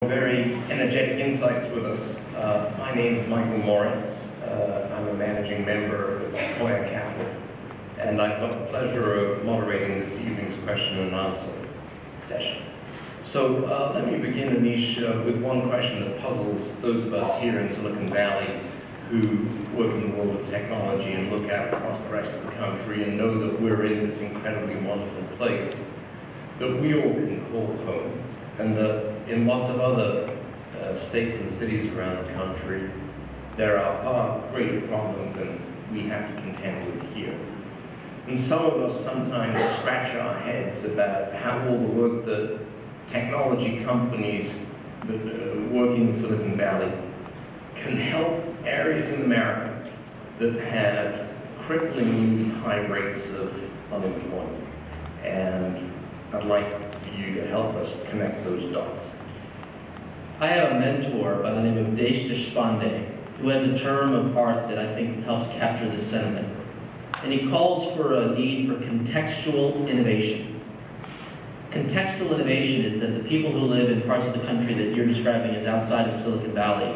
Very energetic insights with us. My name is Michael Moritz. I'm a managing member at Sequoia Capital, and I've got the pleasure of moderating this evening's question and answer session. So let me begin, Anish, with one question that puzzles those of us here in Silicon Valley who work in the world of technology and look out across the rest of the country and know that we're in this incredibly wonderful place that we all can call home. And in lots of other states and cities around the country, there are far greater problems than we have to contend with here. And some of us sometimes scratch our heads about how all the work that technology companies that work in Silicon Valley can help areas in America that have cripplingly high rates of unemployment. And I'd like for you to help us connect those dots. I have a mentor by the name of Desh Deshpande, who has a term of art that I think helps capture this sentiment. And he calls for a need for contextual innovation. Contextual innovation is that the people who live in parts of the country that you're describing as outside of Silicon Valley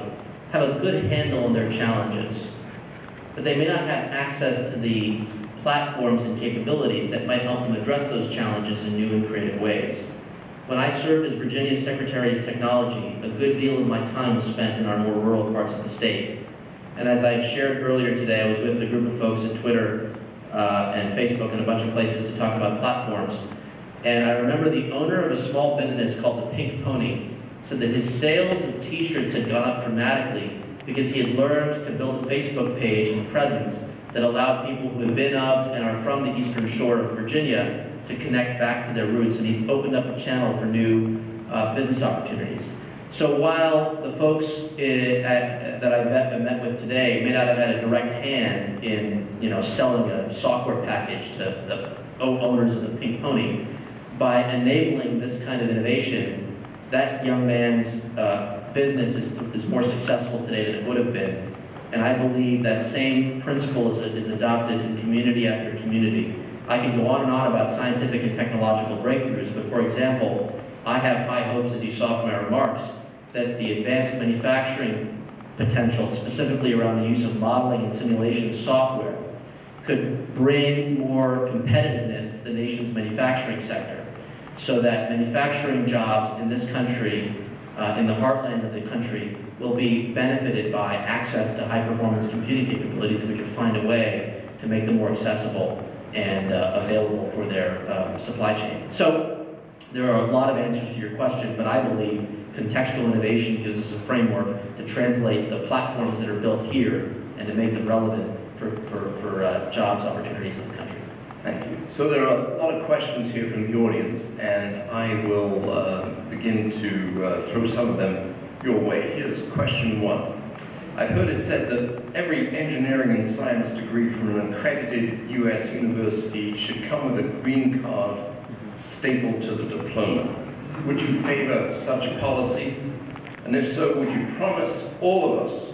have a good handle on their challenges, but they may not have access to the platforms and capabilities that might help them address those challenges in new and creative ways. When I served as Virginia's Secretary of Technology, a good deal of my time was spent in our more rural parts of the state. And as I shared earlier today, I was with a group of folks at Twitter and Facebook and a bunch of places to talk about platforms. And I remember the owner of a small business called the Pink Pony said that his sales of t-shirts had gone up dramatically because he had learned to build a Facebook page and presence that allowed people who have been of and are from the eastern shore of Virginia to connect back to their roots, and he opened up a channel for new business opportunities. So while the folks that I met with today may not have had a direct hand in selling a software package to the owners of the Pink Pony, by enabling this kind of innovation, that young man's business is more successful today than it would have been. And I believe that same principle is adopted in community after community. I could go on and on about scientific and technological breakthroughs, but for example, I have high hopes, as you saw from my remarks, that the advanced manufacturing potential, specifically around the use of modeling and simulation software, could bring more competitiveness to the nation's manufacturing sector, so that manufacturing jobs in this country, in the heartland of the country, will be benefited by access to high-performance computing capabilities, and we can find a way to make them more accessible and available for their supply chain. So there are a lot of answers to your question, but I believe contextual innovation gives us a framework to translate the platforms that are built here and to make them relevant for jobs opportunities in the country. Thank you. So there are a lot of questions here from the audience, and I will begin to throw some of them your way. Here's question one. I've heard it said that every engineering and science degree from an accredited U.S. university should come with a green card stapled to the diploma. Would you favor such a policy? And if so, would you promise all of us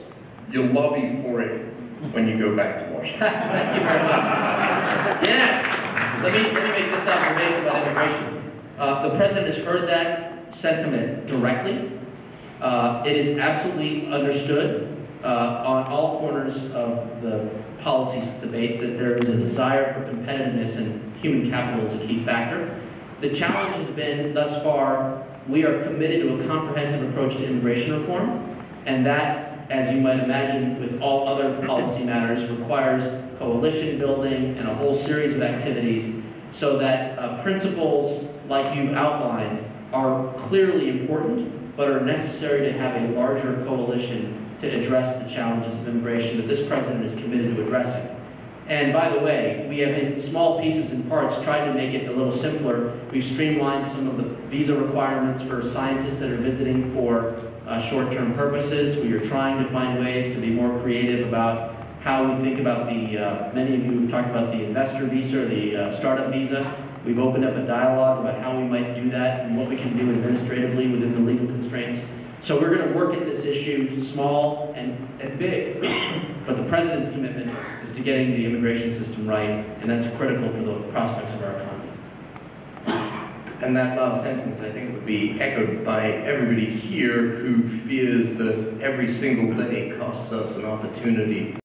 you'll lobby for it when you go back to Washington? Thank you very much. Yes. Let me make this observation about immigration. The president has heard that sentiment directly. It is absolutely understood on all corners of the policies debate that there is a desire for competitiveness, and human capital is a key factor. The challenge has been, thus far, we are committed to a comprehensive approach to immigration reform, and that, as you might imagine with all other policy matters, requires coalition building and a whole series of activities so that principles like you've outlined are clearly important, but are necessary to have a larger coalition to address the challenges of immigration that this president is committed to addressing. And by the way, we have in small pieces and parts tried to make it a little simpler. We've streamlined some of the visa requirements for scientists that are visiting for short-term purposes. We are trying to find ways to be more creative about how we think about the, many of you have talked about the investor visa or the startup visa. We've opened up a dialogue about how we might do that and what we can do administratively within the legal constraints. So we're going to work at this issue, small and big. But the president's commitment is to getting the immigration system right, and that's critical for the prospects of our economy. And that last sentence, I think, would be echoed by everybody here who fears that every single day costs us an opportunity